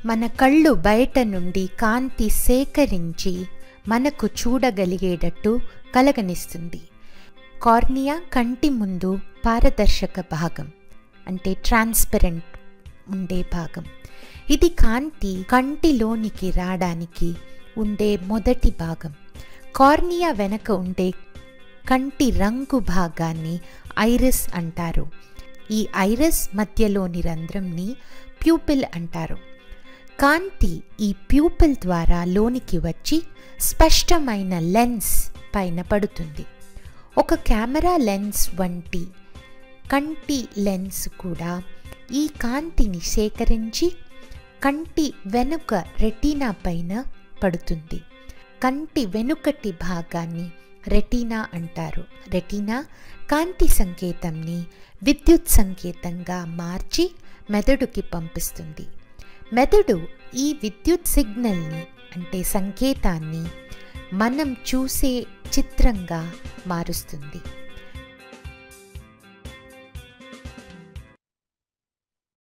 మన కళ్ళు బయట నుండి కాంతి సేకరించి మనకు చూడగలిగేటట్టు కలగనిస్తుంది. కార్నియా కంటి ముందు పారదర్శక భాగం, అంటే ట్రాన్స్పరెంట్ ఉండే భాగం. ఇది కాంతి కంటిలోనికి రావడానికి ఉండే మొదటి భాగం. కార్నియా వెనక ఉండే కంటి రంగు భాగాన్ని ఐరిస్ అంటారు. ఈ ఐరిస్ మధ్యలోని రంధ్రంని ప్యూపిల్ అంటారు. కాంతి ఈ ప్యూపిల్ ద్వారా లోనికి వచ్చి స్పష్టమైన లెన్స్ పైన పడుతుంది. ఒక కెమెరా లెన్స్ వంటి కంటి లెన్స్ కూడా ఈ కాంతిని సేకరించి కంటి వెనుక రెటీనా పైన పడుతుంది. కంటి వెనుకటి భాగాన్ని రెటీనా అంటారు. రెటీనా కాంతి సంకేతంని విద్యుత్ సంకేతంగా మార్చి మెదడుకి పంపిస్తుంది. మెదడు ఈ విద్యుత్ సిగ్నల్ని, అంటే సంకేతాన్ని, మనం చూసే చిత్రంగా మారుస్తుంది.